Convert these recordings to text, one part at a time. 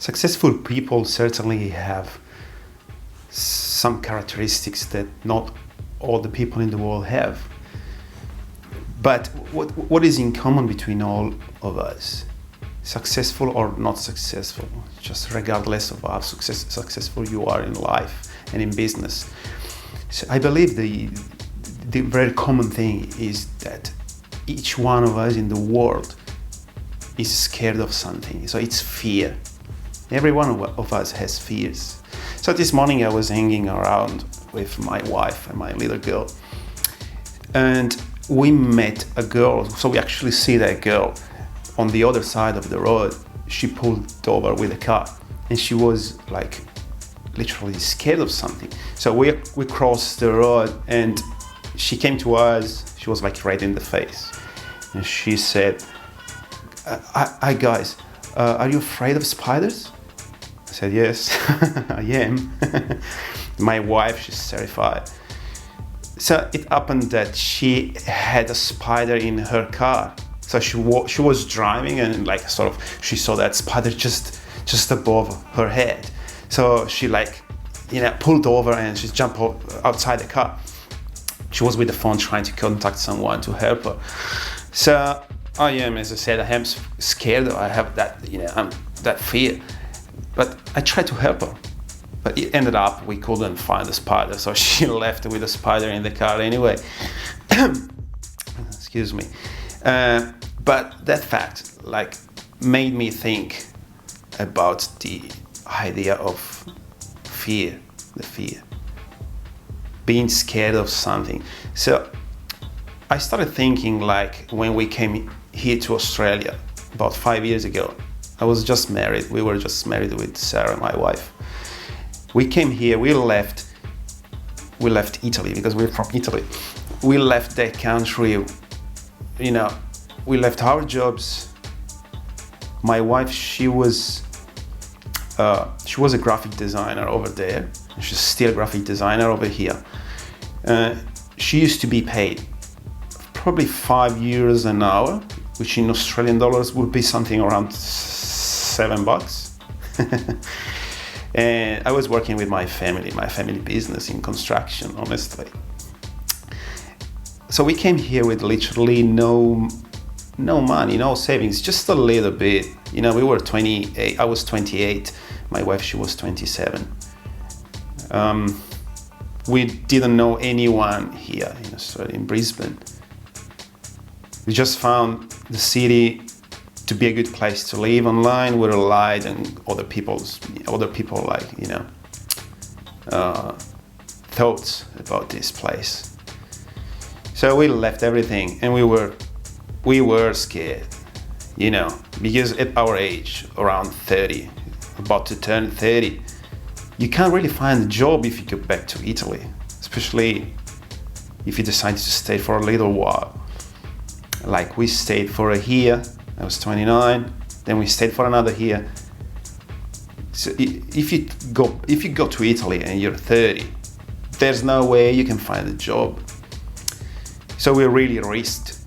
Successful people certainly have some characteristics that not all the people in the world have. But what is in common between all of us? Successful or not successful, just regardless of how successful you are in life and in business. So I believe the very common thing is that each one of us in the world is scared of something. So it's fear. Every one of us has fears. So this morning I was hanging around with my wife and my little girl, and we met a girl. So we actually see that girl on the other side of the road. She pulled over with a car, and she was like literally scared of something. So we crossed the road, and she came to us. She was like red in the face, and she said, "Hi guys, are you afraid of spiders?" I said, "Yes, I am." My wife, she's terrified. So it happened that she had a spider in her car. So she was driving, and like sort of she saw that spider just above her head. So she pulled over and she jumped outside the car. She was with the phone trying to contact someone to help her. So I am, as I said, I am scared. I have that, that fear. But I tried to help her. But it ended up we couldn't find the spider, so she left with the spider in the car anyway. Excuse me. But that fact made me think about the idea of fear, the fear, being scared of something. So I started thinking when we came here to Australia about 5 years ago. I was just married. We were just married with Sarah, my wife. We came here, we left Italy because we're from Italy. We left that country, we left our jobs. My wife, she was a graphic designer over there. She's still a graphic designer over here. She used to be paid probably €5 an hour, which in Australian dollars would be something around $7. And I was working with my family business in construction, honestly. So we came here with literally no money, no savings, just a little bit. We were 28, I was 28, my wife, she was 27. We didn't know anyone here in Australia, in Brisbane. We just found the city to be a good place to live online. We relied on other people thoughts about this place. So we left everything, and we were scared, because at our age, around 30, about to turn 30, you can't really find a job if you go back to Italy, especially if you decide to stay for a little while. Like we stayed for a year. I was 29, then we stayed for another year. So if you go to Italy and you're 30, there's no way you can find a job. So we really risked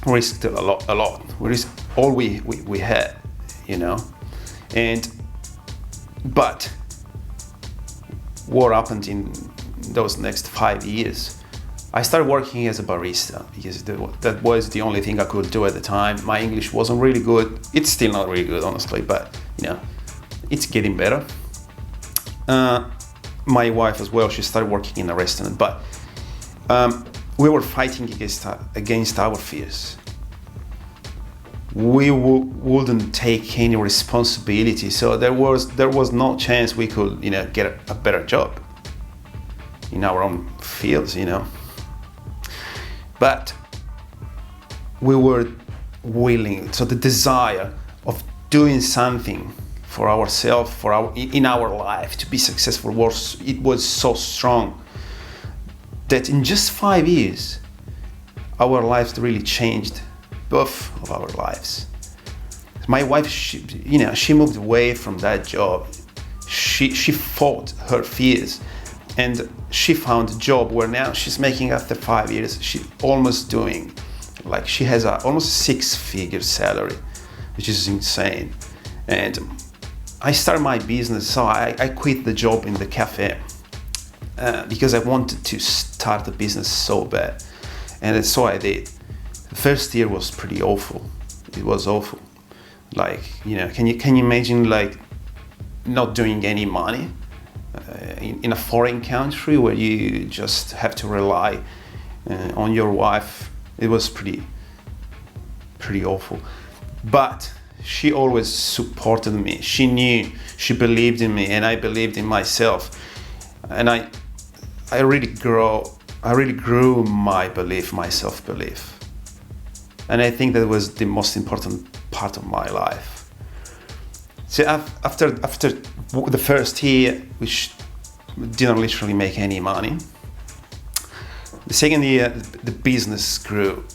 a lot. We risked all we had, but what happened in those next 5 years? I started working as a barista because that was the only thing I could do at the time. My English wasn't really good. It's still not really good, honestly, but it's getting better. My wife as well, she started working in a restaurant, but we were fighting against our fears. We wouldn't take any responsibility, so there was no chance we could get a better job in our own fields, But we were willing. So the desire of doing something for ourselves, in our life, to be successful was so strong that in just 5 years, our lives really changed, both of our lives. My wife, she moved away from that job. She fought her fears, and she found a job where now she's making, after 5 years, she almost doing, she has almost 6-figure salary, which is insane. And I started my business. So I quit the job in the cafe because I wanted to start a business so bad, and so I did. The first year was pretty awful. It was awful. Like, can you imagine, like, not doing any money in a foreign country where you just have to rely on your wife? It was pretty awful. But she always supported me. She knew, she believed in me, and I believed in myself. And I really grew my self-belief. And I think that was the most important part of my life. So after the first year, which didn't literally make any money, the second year the business grew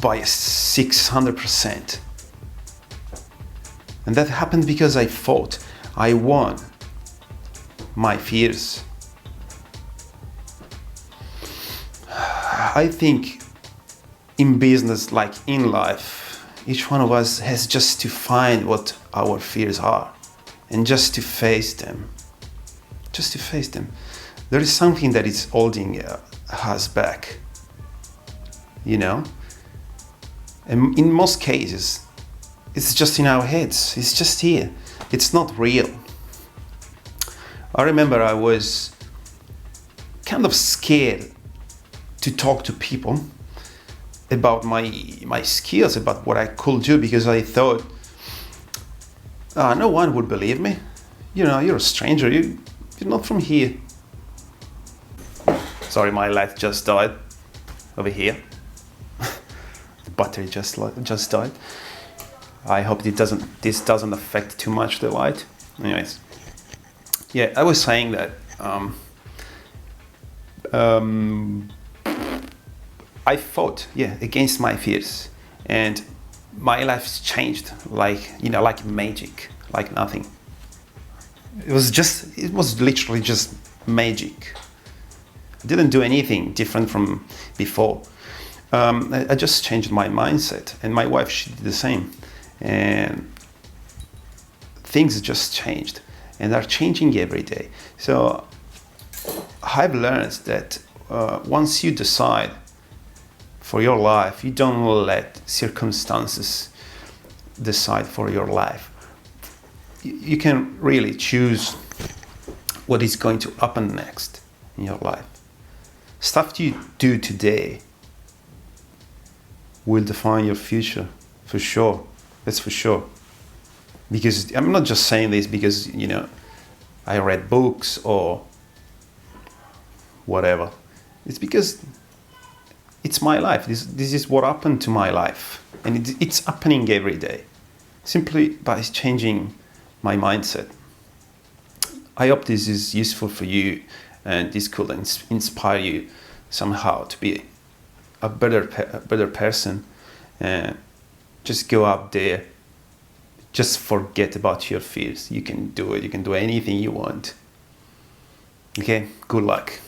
by 600%. And that happened because I fought. I won my fears. I think in business, like in life, each one of us has just to find what our fears are and just to face them. Just to face them. There is something that is holding us back, And in most cases, it's just in our heads. It's just here. It's not real. I remember I was kind of scared to talk to people about my skills, about what I could do, because I thought, no one would believe me. You're a stranger. You're not from here. Sorry, my light just died over here. The battery just died. I hope this doesn't affect too much the light. Anyways, yeah, I was saying that I fought, against my fears, and my life's changed like magic, like nothing. It was literally just magic. I didn't do anything different from before. I just changed my mindset, and my wife, she did the same. And things just changed and are changing every day. So I've learned that once you decide for your life, you don't let circumstances decide for your life. You can really choose what is going to happen next in your life. Stuff you do today will define your future, for sure. That's for sure. Because I'm not just saying this because, I read books or whatever. It's because it's my life. This is what happened to my life. And it's happening every day. Simply by changing my mindset. I hope this is useful for you and this could inspire you somehow to be a better person. Just go up there. Just forget about your fears. You can do it. You can do anything you want. Okay, good luck.